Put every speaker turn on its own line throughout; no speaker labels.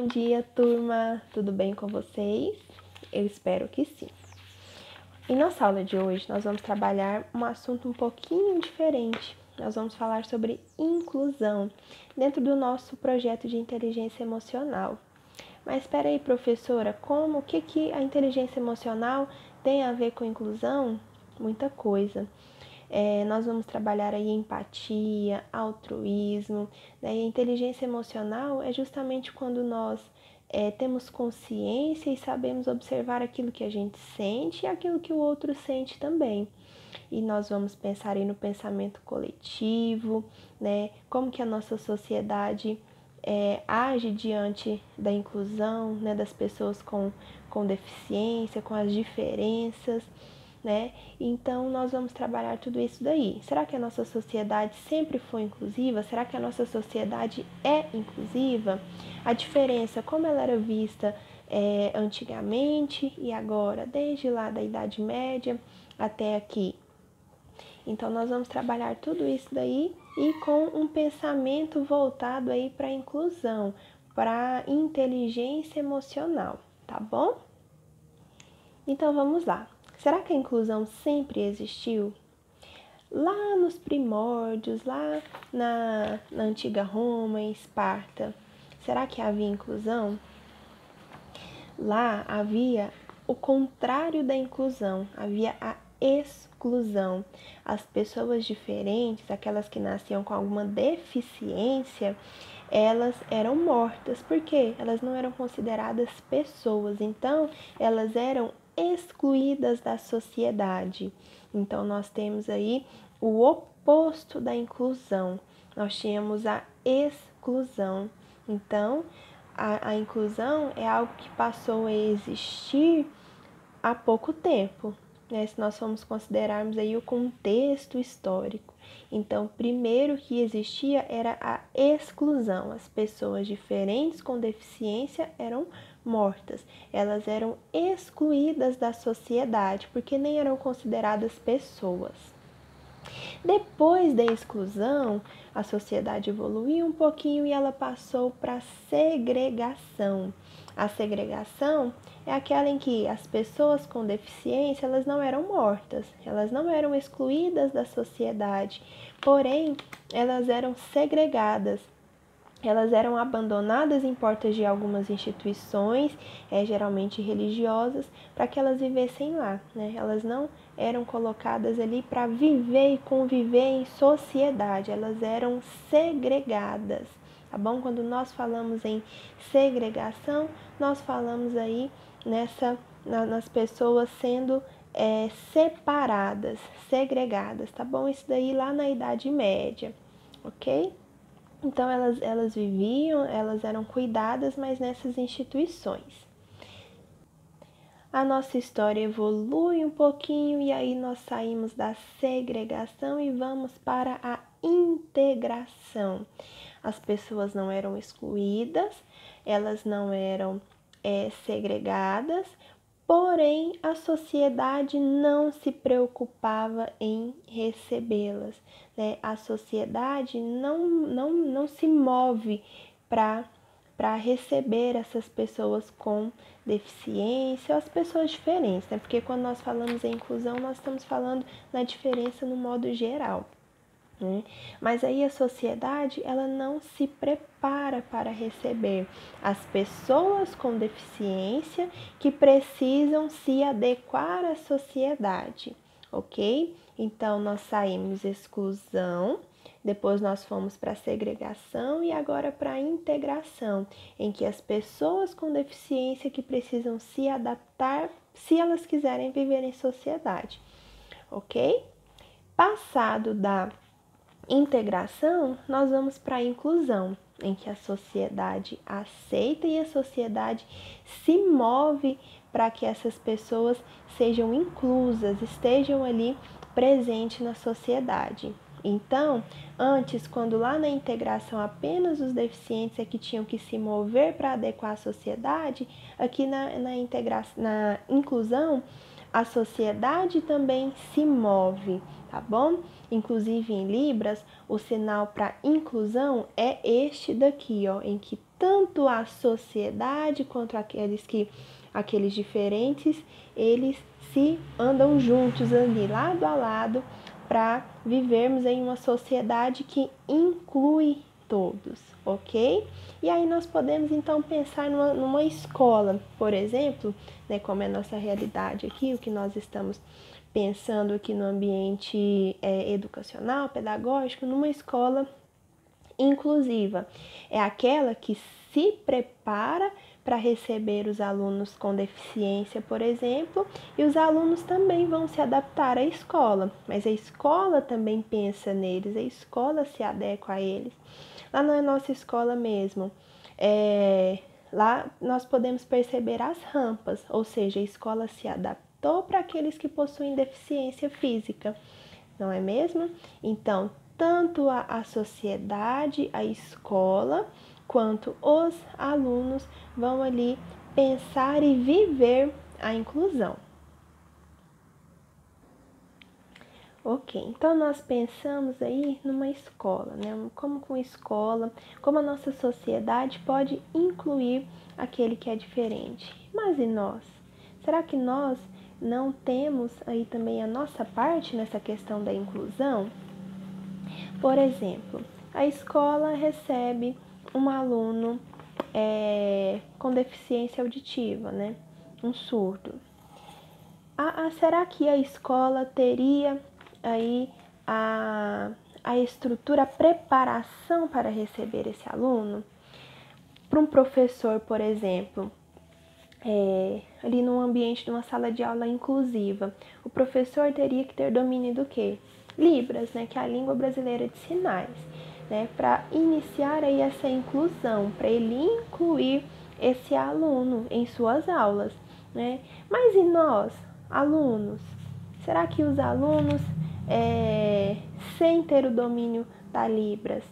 Bom dia, turma! Tudo bem com vocês? Eu espero que sim. Em nossa aula de hoje, nós vamos trabalhar um assunto um pouquinho diferente. Nós vamos falar sobre inclusão dentro do nosso projeto de inteligência emocional. Mas espera aí, professora, o que a inteligência emocional tem a ver com inclusão? Muita coisa. Nós vamos trabalhar aí empatia, altruísmo, né? E a inteligência emocional é justamente quando nós temos consciência e sabemos observar aquilo que a gente sente e aquilo que o outro sente também. E nós vamos pensar aí no pensamento coletivo, né? Como que a nossa sociedade age diante da inclusão, né? Das pessoas com deficiência, com as diferenças, né? Então, nós vamos trabalhar tudo isso daí. Será que a nossa sociedade sempre foi inclusiva? Será que a nossa sociedade é inclusiva? A diferença, como ela era vista antigamente e agora, desde lá da Idade Média até aqui. Então, nós vamos trabalhar tudo isso daí e com um pensamento voltado aí para a inclusão, para a inteligência emocional, tá bom? Então, vamos lá. Será que a inclusão sempre existiu? Lá nos primórdios, lá na antiga Roma, em Esparta, será que havia inclusão? Lá havia o contrário da inclusão, havia a exclusão. As pessoas diferentes, aquelas que nasciam com alguma deficiência, elas eram mortas, porque elas não eram consideradas pessoas, então elas eram excluídas da sociedade. Então nós temos aí o oposto da inclusão, nós tínhamos a exclusão. Então a inclusão é algo que passou a existir há pouco tempo, né? Se nós formos considerarmos aí o contexto histórico. Então, primeiro que existia era a exclusão. As pessoas diferentes com deficiência eram mortas. Elas eram excluídas da sociedade, porque nem eram consideradas pessoas. Depois da exclusão, a sociedade evoluiu um pouquinho e ela passou para a segregação. A segregação é aquela em que as pessoas com deficiência, elas não eram mortas, elas não eram excluídas da sociedade, porém, elas eram segregadas. Elas eram abandonadas em portas de algumas instituições, geralmente religiosas, para que elas vivessem lá, né? Elas não eram colocadas ali para viver e conviver em sociedade, elas eram segregadas, tá bom? Quando nós falamos em segregação, nós falamos aí nas pessoas sendo separadas, segregadas, tá bom? Isso daí lá na Idade Média, ok? Então, elas viviam, elas eram cuidadas, mas nessas instituições. A nossa história evolui um pouquinho e aí nós saímos da segregação e vamos para a integração. As pessoas não eram excluídas, elas não eram segregadas, porém a sociedade não se preocupava em recebê-las, né? A sociedade não se move para receber essas pessoas com deficiência ou as pessoas diferentes, né? Porque quando nós falamos em inclusão, nós estamos falando na diferença no modo geral. Mas aí a sociedade ela não se prepara para receber as pessoas com deficiência que precisam se adequar à sociedade, ok? Então nós saímos exclusão, depois nós fomos para a segregação e agora para a integração, em que as pessoas com deficiência que precisam se adaptar se elas quiserem viver em sociedade, ok? Passado da integração, nós vamos para a inclusão, em que a sociedade aceita e a sociedade se move para que essas pessoas sejam inclusas, estejam ali presentes na sociedade. Então, antes, quando lá na integração apenas os deficientes é que tinham que se mover para adequar a sociedade, aqui na inclusão, a sociedade também se move, tá bom? Inclusive em Libras, o sinal para inclusão é este daqui, ó, em que tanto a sociedade quanto aqueles diferentes, eles se andam juntos ali, lado a lado, para vivermos em uma sociedade que inclui todos, ok? E aí nós podemos então pensar numa escola, por exemplo, né, como é a nossa realidade aqui, o que nós estamos pensando aqui no ambiente educacional, pedagógico, numa escola inclusiva. É aquela que se prepara para receber os alunos com deficiência, por exemplo, e os alunos também vão se adaptar à escola, mas a escola também pensa neles, a escola se adequa a eles. Lá na nossa escola mesmo, lá nós podemos perceber as rampas, ou seja, a escola se adaptou para aqueles que possuem deficiência física, não é mesmo? Então, tanto a sociedade, a escola, quanto os alunos vão ali pensar e viver a inclusão. Ok, então nós pensamos aí numa escola, né? Como a nossa sociedade pode incluir aquele que é diferente. Mas e nós? Será que nós não temos aí também a nossa parte nessa questão da inclusão? Por exemplo, a escola recebe um aluno com deficiência auditiva, né? Um surdo. Será que a escola teria aí a estrutura, a preparação para receber esse aluno? Para um professor, por exemplo, ali num ambiente de uma sala de aula inclusiva, o professor teria que ter domínio do quê? Libras, né, que é a língua brasileira de sinais, né, para iniciar aí essa inclusão, para ele incluir esse aluno em suas aulas, né? Mas e nós, alunos? Será que os alunos, sem ter o domínio da Libras,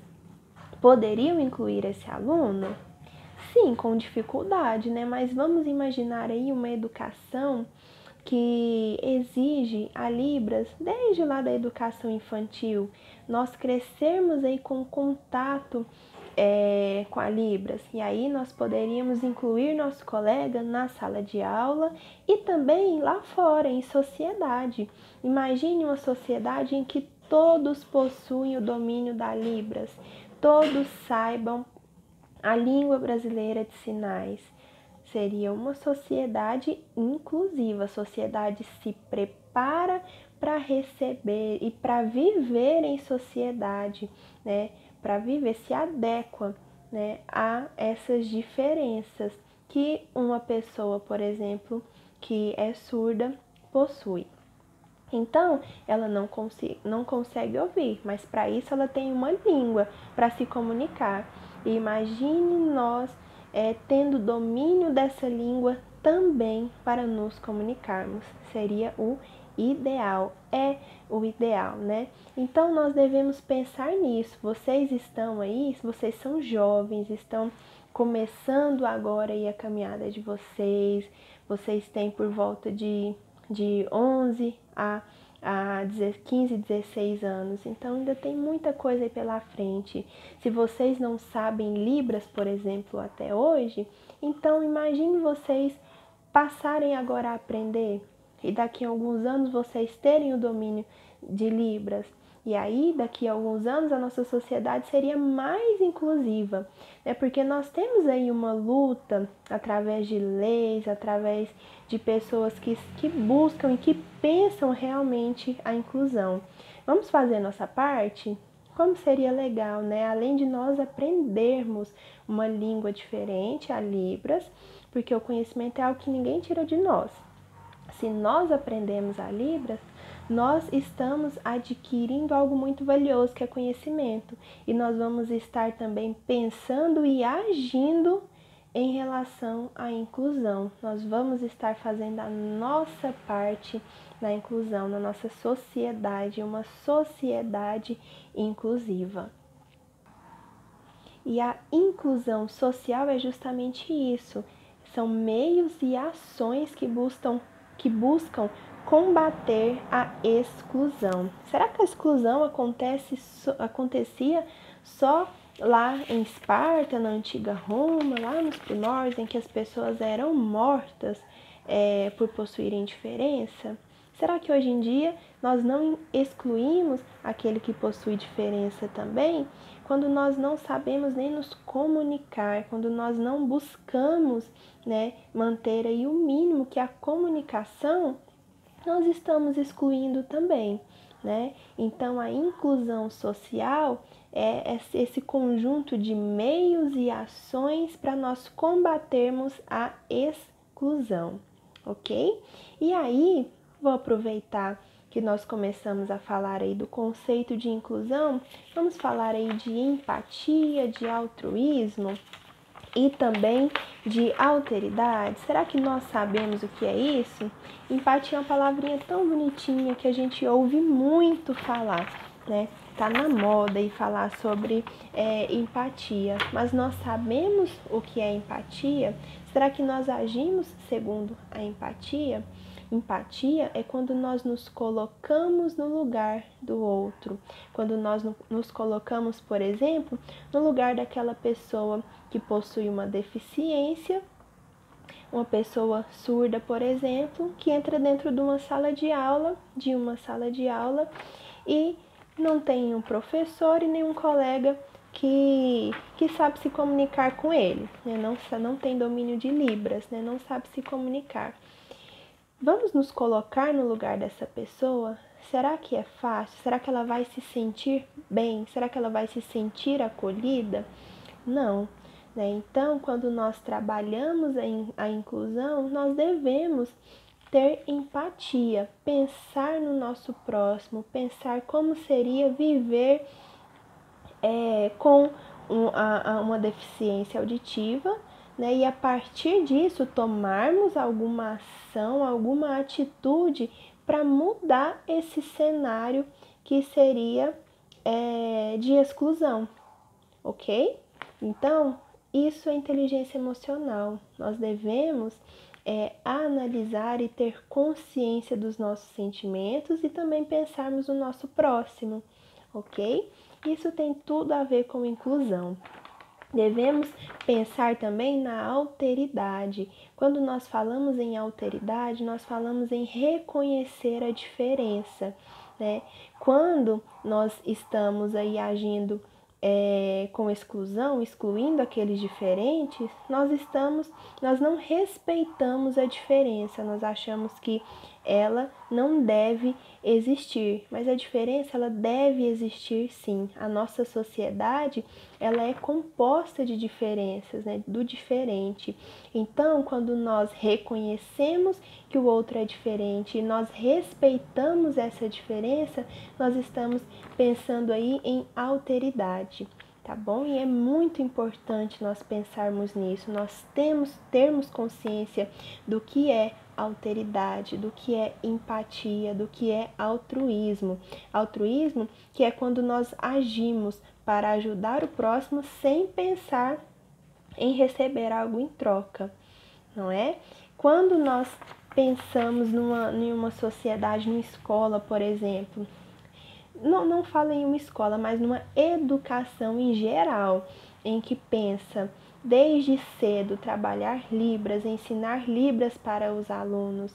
poderiam incluir esse aluno? Sim, com dificuldade, né? Mas vamos imaginar aí uma educação que exige a Libras desde lá da educação infantil. Nós crescermos aí com contato com a Libras, e aí nós poderíamos incluir nosso colega na sala de aula e também lá fora, em sociedade. Imagine uma sociedade em que todos possuem o domínio da Libras, todos saibam a língua brasileira de sinais. Seria uma sociedade inclusiva, a sociedade se prepara para receber e para viver em sociedade, né? Para viver, se adequa, né, a essas diferenças que uma pessoa, por exemplo, que é surda, possui. Então, ela não consegue ouvir, mas para isso ela tem uma língua para se comunicar. E imagine nós tendo domínio dessa língua também para nos comunicarmos. Seria o ideal, é o ideal, né? Então, nós devemos pensar nisso. Vocês estão aí, vocês são jovens, estão começando agora aí a caminhada de vocês têm por volta de 11 a 15, 16 anos. Então ainda tem muita coisa aí pela frente. Se vocês não sabem Libras, por exemplo, até hoje, então imagine vocês passarem agora a aprender e daqui a alguns anos vocês terem o domínio de Libras. E aí, daqui a alguns anos, a nossa sociedade seria mais inclusiva, né? Porque nós temos aí uma luta através de leis, através de pessoas que buscam e que pensam realmente a inclusão. Vamos fazer nossa parte? Como seria legal, né? Além de nós aprendermos uma língua diferente, a Libras, porque o conhecimento é algo que ninguém tira de nós. Se nós aprendemos a Libras, nós estamos adquirindo algo muito valioso, que é conhecimento. E nós vamos estar também pensando e agindo em relação à inclusão. Nós vamos estar fazendo a nossa parte na inclusão, na nossa sociedade, uma sociedade inclusiva. E a inclusão social é justamente isso. São meios e ações que buscam combater a exclusão. Será que a exclusão acontecia só lá em Esparta, na antiga Roma, lá nos primórdios, em que as pessoas eram mortas por possuírem diferença? Será que hoje em dia nós não excluímos aquele que possui diferença também? Quando nós não sabemos nem nos comunicar, quando nós não buscamos, né, manter aí o mínimo que é a comunicação, nós estamos excluindo também, né? Então, a inclusão social é esse conjunto de meios e ações para nós combatermos a exclusão, ok? E aí, vou aproveitar que nós começamos a falar aí do conceito de inclusão, vamos falar aí de empatia, de altruísmo e também de alteridade. Será que nós sabemos o que é isso? Empatia é uma palavrinha tão bonitinha que a gente ouve muito falar, né? Tá na moda e falar sobre empatia, mas nós sabemos o que é empatia? Será que nós agimos segundo a empatia? Empatia é quando nós nos colocamos no lugar do outro, quando nós nos colocamos, por exemplo, no lugar daquela pessoa que possui uma deficiência, uma pessoa surda, por exemplo, que entra dentro de uma sala de aula, e não tem um professor e nenhum colega que sabe se comunicar com ele, né? Não tem domínio de Libras, né? Não sabe se comunicar. Vamos nos colocar no lugar dessa pessoa? Será que é fácil? Será que ela vai se sentir bem? Será que ela vai se sentir acolhida? Não, né? Então, quando nós trabalhamos a inclusão, nós devemos ter empatia, pensar no nosso próximo, pensar como seria viver com uma deficiência auditiva, né? E a partir disso tomarmos alguma ação, alguma atitude para mudar esse cenário que seria de exclusão, ok? Então, isso é inteligência emocional. Nós devemos analisar e ter consciência dos nossos sentimentos e também pensarmos no nosso próximo, ok? Isso tem tudo a ver com inclusão. Devemos pensar também na alteridade. Quando nós falamos em alteridade, nós falamos em reconhecer a diferença, né? Quando nós estamos aí agindo com exclusão, excluindo aqueles diferentes, nós não respeitamos a diferença, nós achamos que ela não deve existir, mas a diferença ela deve existir sim. A nossa sociedade ela é composta de diferenças, né, do diferente. Então, quando nós reconhecemos que o outro é diferente e nós respeitamos essa diferença, nós estamos pensando aí em alteridade, tá bom? E é muito importante nós pensarmos nisso, nós termos consciência do que é alteridade, do que é empatia, do que é altruísmo. Altruísmo que é quando nós agimos para ajudar o próximo sem pensar em receber algo em troca, não é? Quando nós pensamos em uma sociedade, numa escola, por exemplo, não falo em uma escola, mas numa educação em geral, em que pensa desde cedo trabalhar Libras, ensinar Libras para os alunos,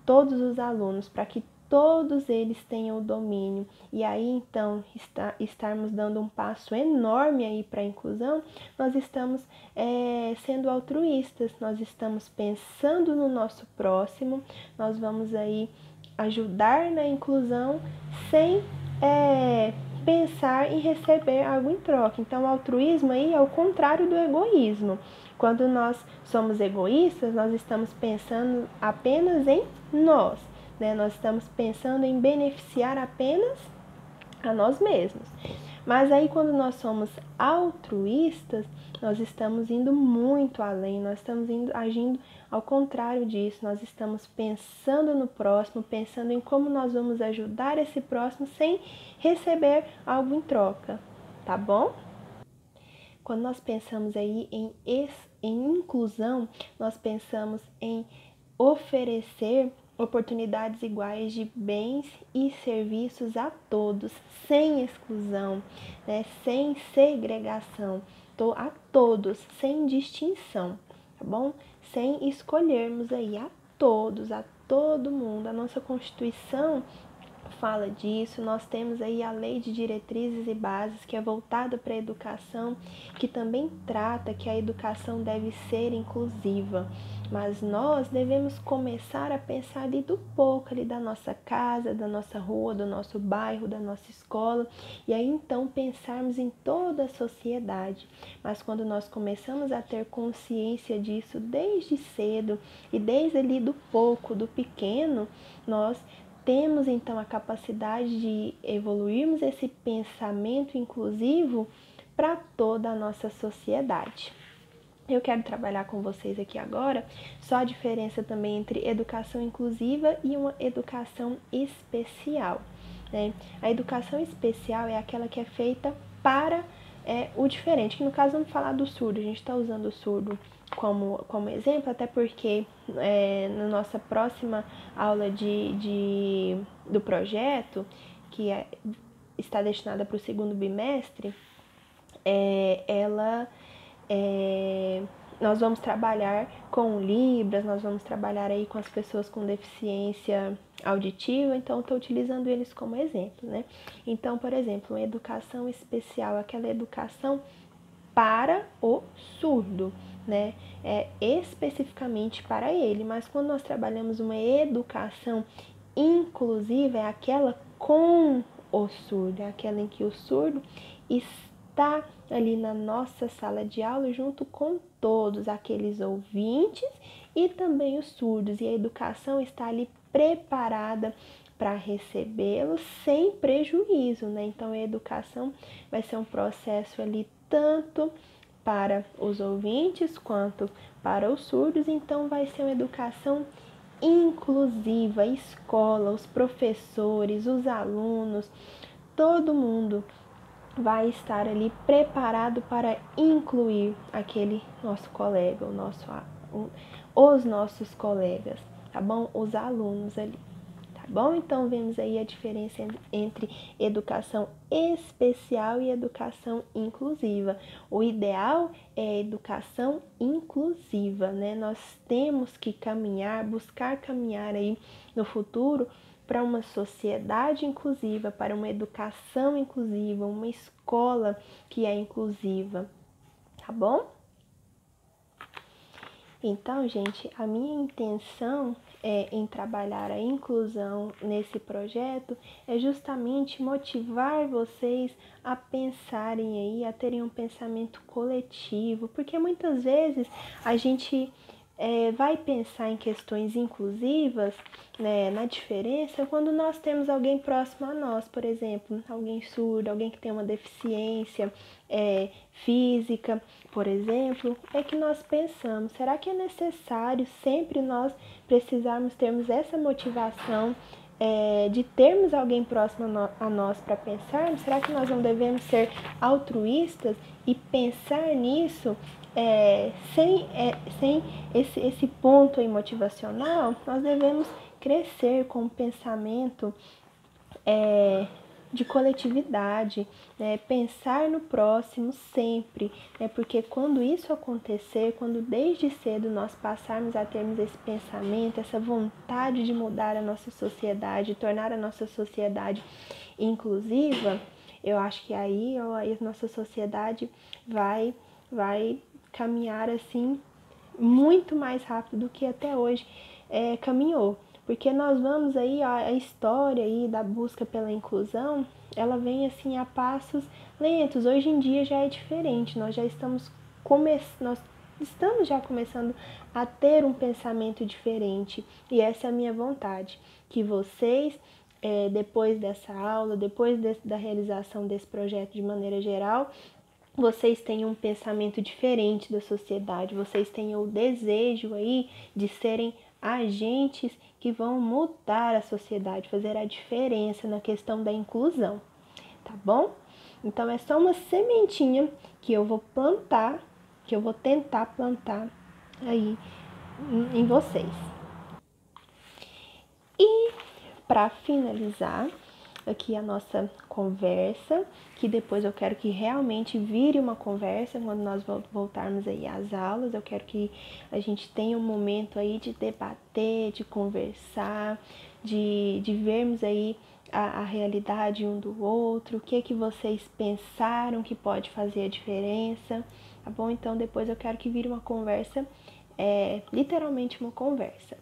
todos os alunos, para que todos eles tenham o domínio. E aí então estarmos dando um passo enorme aí para a inclusão, nós estamos sendo altruístas, nós estamos pensando no nosso próximo, nós vamos aí ajudar na inclusão sem pensar em receber algo em troca. Então, o altruísmo aí é o contrário do egoísmo. Quando nós somos egoístas, nós estamos pensando apenas em nós, né? Nós estamos pensando em beneficiar apenas a nós mesmos. Mas aí quando nós somos altruístas, nós estamos indo muito além, nós estamos agindo ao contrário disso, nós estamos pensando no próximo, pensando em como nós vamos ajudar esse próximo sem receber algo em troca, tá bom? Quando nós pensamos aí em inclusão, nós pensamos em oferecer oportunidades iguais de bens e serviços a todos, sem exclusão, né? Sem segregação, a todos, sem distinção, tá bom? Sem escolhermos aí a todos, a todo mundo. A nossa Constituição fala disso, nós temos aí a Lei de Diretrizes e Bases, que é voltada para a educação, que também trata que a educação deve ser inclusiva, mas nós devemos começar a pensar ali do pouco, ali da nossa casa, da nossa rua, do nosso bairro, da nossa escola, e aí então pensarmos em toda a sociedade. Mas quando nós começamos a ter consciência disso desde cedo, e desde ali do pouco, do pequeno, nós temos então a capacidade de evoluirmos esse pensamento inclusivo para toda a nossa sociedade. Eu quero trabalhar com vocês aqui agora só a diferença também entre educação inclusiva e uma educação especial, né? A educação especial é aquela que é feita para o diferente, que no caso vamos falar do surdo, a gente está usando o surdo como exemplo, até porque na nossa próxima aula do projeto, que está destinada para o segundo bimestre, nós vamos trabalhar com Libras, nós vamos trabalhar aí com as pessoas com deficiência auditiva, então estou utilizando eles como exemplo, né? Então, por exemplo, uma educação especial, aquela educação para o surdo, né? É especificamente para ele, mas quando nós trabalhamos uma educação inclusiva, é aquela com o surdo, é aquela em que o surdo está ali na nossa sala de aula junto com todos aqueles ouvintes e também os surdos, e a educação está ali preparada para recebê-los sem prejuízo, né? Então a educação vai ser um processo ali tanto para os ouvintes quanto para os surdos, então vai ser uma educação inclusiva, a escola, os professores, os alunos, todo mundo vai estar ali preparado para incluir aquele nosso colega, os nossos colegas, tá bom? Os alunos ali. Bom, então vemos aí a diferença entre educação especial e educação inclusiva. O ideal é a educação inclusiva, né? Nós temos que buscar caminhar aí no futuro para uma sociedade inclusiva, para uma educação inclusiva, uma escola que é inclusiva, tá bom? Então, gente, a minha intenção em trabalhar a inclusão nesse projeto é justamente motivar vocês a pensarem aí, a terem um pensamento coletivo, porque muitas vezes a gente vai pensar em questões inclusivas, né, na diferença, quando nós temos alguém próximo a nós, por exemplo, alguém surdo, alguém que tem uma deficiência física, por exemplo, é que nós pensamos, será que é necessário sempre nós precisarmos termos essa motivação de termos alguém próximo a nós para pensarmos? Será que nós não devemos ser altruístas e pensar nisso sem esse ponto aí motivacional? Nós devemos crescer com um pensamento de coletividade, né? Pensar no próximo sempre, né? Porque quando isso acontecer, quando desde cedo nós passarmos a termos esse pensamento, essa vontade de mudar a nossa sociedade, tornar a nossa sociedade inclusiva, eu acho que aí a nossa sociedade vai caminhar assim muito mais rápido do que até hoje caminhou. Porque nós vamos aí, a história aí da busca pela inclusão, ela vem assim a passos lentos. Hoje em dia já é diferente, nós estamos já começando a ter um pensamento diferente. E essa é a minha vontade, que vocês, depois dessa aula, depois da realização desse projeto de maneira geral, vocês tenham um pensamento diferente da sociedade, vocês tenham o desejo aí de serem agentes que vão mudar a sociedade, fazer a diferença na questão da inclusão, tá bom? Então é só uma sementinha que eu vou plantar, que eu vou tentar plantar aí em vocês. para finalizar aqui a nossa conversa, que depois eu quero que realmente vire uma conversa quando nós voltarmos aí às aulas. Eu quero que a gente tenha um momento aí de debater, de conversar, de vermos aí a realidade um do outro, o que vocês pensaram que pode fazer a diferença, tá bom? Então depois eu quero que vire uma conversa, literalmente uma conversa.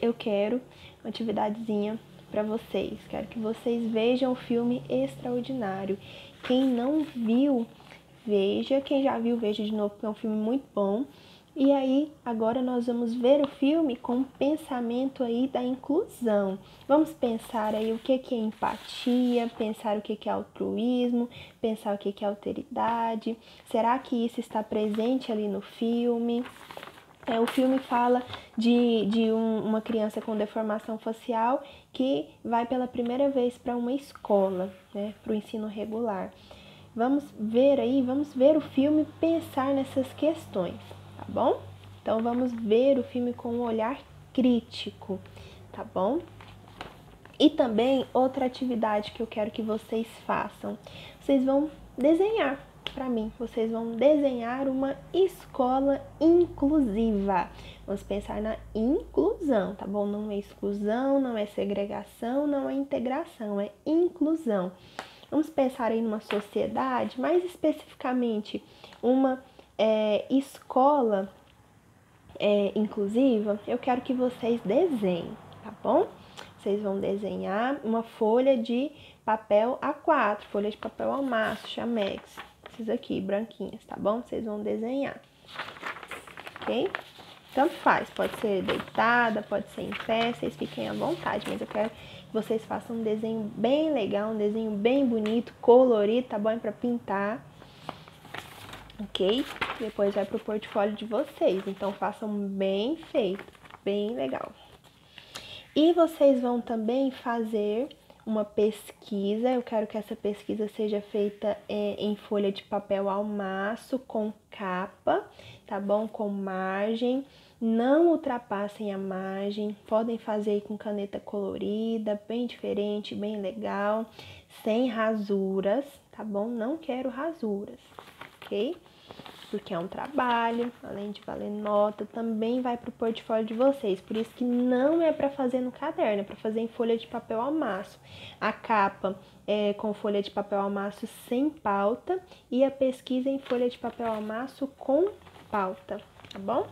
Eu quero uma atividadezinha para vocês. Quero que vocês vejam o filme Extraordinário. Quem não viu, veja. Quem já viu, veja de novo, porque é um filme muito bom. E aí, agora nós vamos ver o filme com o pensamento aí da inclusão. Vamos pensar aí o que é empatia, pensar o que é altruísmo, pensar o que é alteridade. Será que isso está presente ali no filme? O filme fala de uma criança com deformação facial que vai pela primeira vez para uma escola, né, para o ensino regular. Vamos ver o filme, pensar nessas questões, tá bom? Então vamos ver o filme com um olhar crítico, tá bom? E também outra atividade que eu quero que vocês façam, vocês vão desenhar. Para mim, vocês vão desenhar uma escola inclusiva. Vamos pensar na inclusão, tá bom? Não é exclusão, não é segregação, não é integração, é inclusão. Vamos pensar aí numa sociedade, mais especificamente, uma escola inclusiva. Eu quero que vocês desenhem, tá bom? Vocês vão desenhar uma folha de papel A4, folha de papel ao maço, chamex. Esses aqui, branquinhas, tá bom? Vocês vão desenhar, ok? Tanto faz, pode ser deitada, pode ser em pé, vocês fiquem à vontade, mas eu quero que vocês façam um desenho bem legal, um desenho bem bonito, colorido, tá bom? É pra pintar, ok? Depois vai pro portfólio de vocês, então façam bem feito, bem legal. E vocês vão também fazer uma pesquisa. Eu quero que essa pesquisa seja feita em folha de papel ao maço, com capa, tá bom? Com margem. Não ultrapassem a margem. Podem fazer com caneta colorida, bem diferente, bem legal, sem rasuras, tá bom? Não quero rasuras, ok? Porque é um trabalho, além de valer nota, também vai para o portfólio de vocês. Por isso que não é para fazer no caderno, é para fazer em folha de papel ao maço. A capa é com folha de papel ao maço sem pauta e a pesquisa em folha de papel ao maço com pauta, tá bom?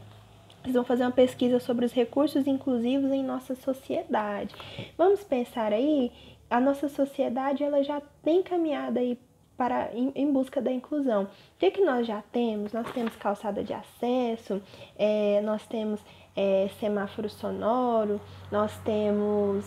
Vocês vão fazer uma pesquisa sobre os recursos inclusivos em nossa sociedade. Vamos pensar aí, a nossa sociedade ela já tem caminhado aí em busca da inclusão. O que nós já temos? Nós temos calçada de acesso, nós temos semáforo sonoro, nós temos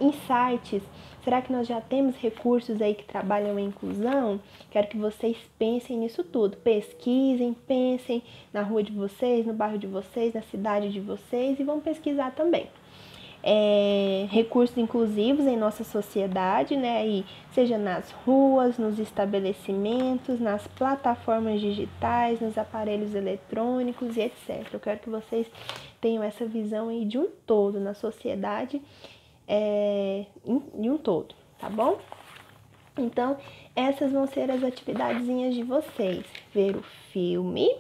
insights. Será que nós já temos recursos aí que trabalham em inclusão? Quero que vocês pensem nisso tudo. Pesquisem, pensem na rua de vocês, no bairro de vocês, na cidade de vocês e vão pesquisar também. Recursos inclusivos em nossa sociedade, né? E seja nas ruas, nos estabelecimentos, nas plataformas digitais, nos aparelhos eletrônicos e etc. Eu quero que vocês tenham essa visão aí de um todo, na sociedade de um todo, tá bom? Então, essas vão ser as atividadezinhas de vocês. Ver o filme,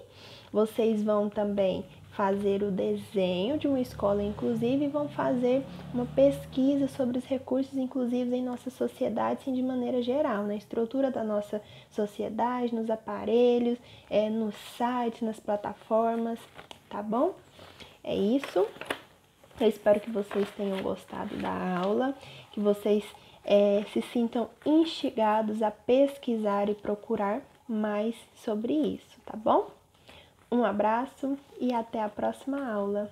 vocês vão também fazer o desenho de uma escola inclusiva e vão fazer uma pesquisa sobre os recursos inclusivos em nossa sociedade, assim, de maneira geral, na estrutura da nossa sociedade, nos aparelhos, nos sites, nas plataformas, tá bom? É isso. Eu espero que vocês tenham gostado da aula, que vocês se sintam instigados a pesquisar e procurar mais sobre isso, tá bom? Um abraço e até a próxima aula.